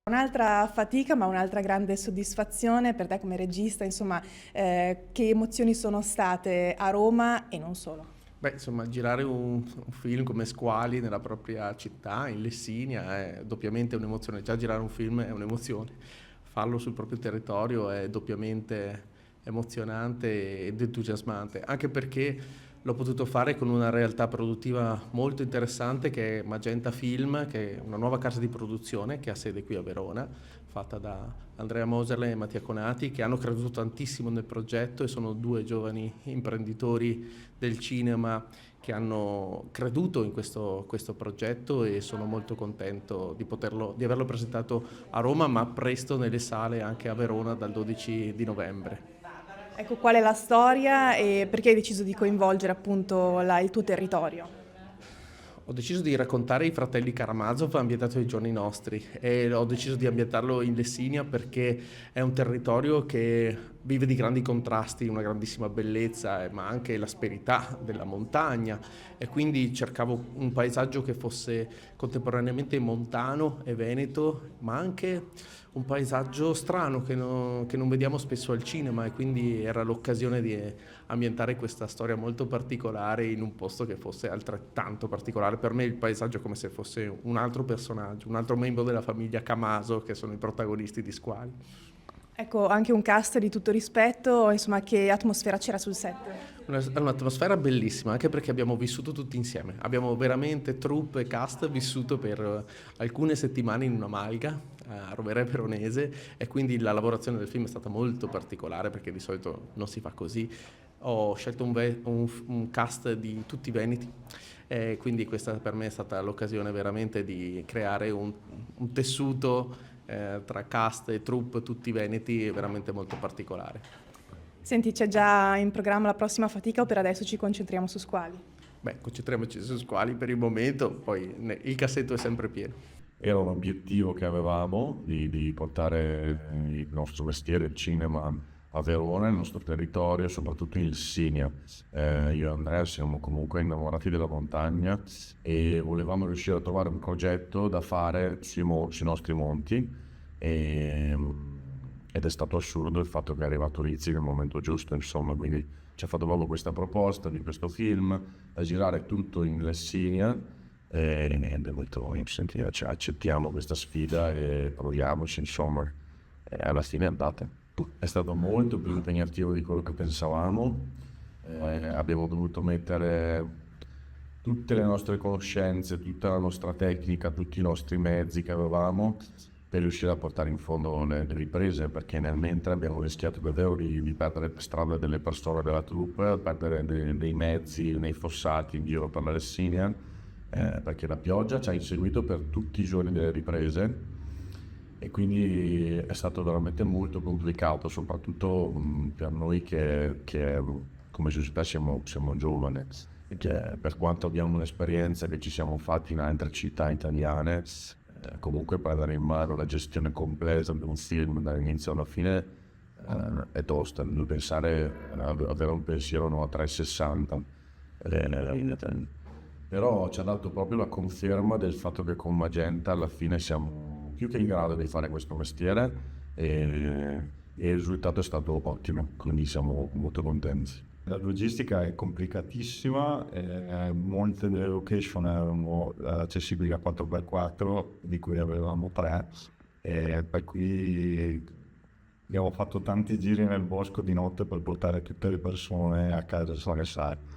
Un'altra fatica, ma un'altra grande soddisfazione per te come regista, insomma, che emozioni sono state a Roma e non solo? Beh, insomma, girare un film come Squali nella propria città, in Lessinia, è doppiamente un'emozione. Già girare un film è un'emozione. Farlo sul proprio territorio è doppiamente emozionante ed entusiasmante, anche perché l'ho potuto fare con una realtà produttiva molto interessante che è Magenta Film, che è una nuova casa di produzione che ha sede qui a Verona, fatta da Andrea Moserle e Mattia Conati, che hanno creduto tantissimo nel progetto e sono due giovani imprenditori del cinema che hanno creduto in questo progetto, e sono molto contento di averlo presentato a Roma, ma presto nelle sale anche a Verona dal 12 di novembre. Ecco, qual è la storia e perché hai deciso di coinvolgere appunto il tuo territorio? Ho deciso di raccontare i fratelli Karamazov ambientato ai giorni nostri, e ho deciso di ambientarlo in Lessinia perché è un territorio che vive di grandi contrasti, una grandissima bellezza, ma anche l'asperità della montagna, e quindi cercavo un paesaggio che fosse contemporaneamente montano e veneto, ma anche un paesaggio strano che non vediamo spesso al cinema, e quindi era l'occasione di ambientare questa storia molto particolare in un posto che fosse altrettanto particolare. Per me il paesaggio è come se fosse un altro personaggio, un altro membro della famiglia Camaso, che sono i protagonisti di Squali. Ecco, anche un cast di tutto rispetto, insomma, che atmosfera c'era sul set? Un'atmosfera bellissima, anche perché abbiamo vissuto tutti insieme. Abbiamo veramente troupe e cast vissuto per alcune settimane in una malga a Rovere Veronese, e quindi la lavorazione del film è stata molto particolare perché di solito non si fa così. Ho scelto un cast di tutti veneti, e quindi questa per me è stata l'occasione veramente di creare un tessuto tra cast e troupe tutti veneti veramente molto particolare. Senti, c'è già in programma la prossima fatica o per adesso ci concentriamo su Squali? Beh, concentriamoci su Squali per il momento, poi il cassetto è sempre pieno. Era un obiettivo che avevamo di portare il nostro mestiere, il cinema, a Verona, il nostro territorio, soprattutto in Lessinia. Io e Andrea siamo comunque innamorati della montagna e volevamo riuscire a trovare un progetto da fare sui nostri monti, e, ed è stato assurdo il fatto che è arrivato Rizzi nel momento giusto, insomma, quindi ci ha fatto proprio questa proposta di questo film da girare tutto in Lessinia. E niente, molto senti, accettiamo questa sfida e proviamoci, insomma. E alla fine è andata. È stato molto più impegnativo di quello che pensavamo. Abbiamo dovuto mettere tutte le nostre conoscenze, tutta la nostra tecnica, tutti i nostri mezzi che avevamo per riuscire a portare in fondo le riprese, perché nel mentre abbiamo rischiato davvero di perdere per strada delle persone della troupe, perdere dei mezzi nei fossati in giro per la Lessinia, perché la pioggia ci ha inseguito per tutti i giorni delle riprese, e quindi è stato veramente molto complicato, soprattutto per noi che come società siamo giovani, e che per quanto abbiamo un'esperienza che ci siamo fatti in altre città italiane, comunque prendere in mano la gestione completa di un film dall'inizio alla fine è tosta. Devo pensare, avere un pensiero no, a 360. Però ci ha dato proprio la conferma del fatto che con Magenta alla fine siamo più che in grado di fare questo mestiere, e il risultato è stato ottimo, quindi siamo molto contenti. La logistica è complicatissima, molte delle location erano accessibili a 4x4, di cui avevamo 3, per cui abbiamo fatto tanti giri nel bosco di notte per portare tutte le persone a casa sane.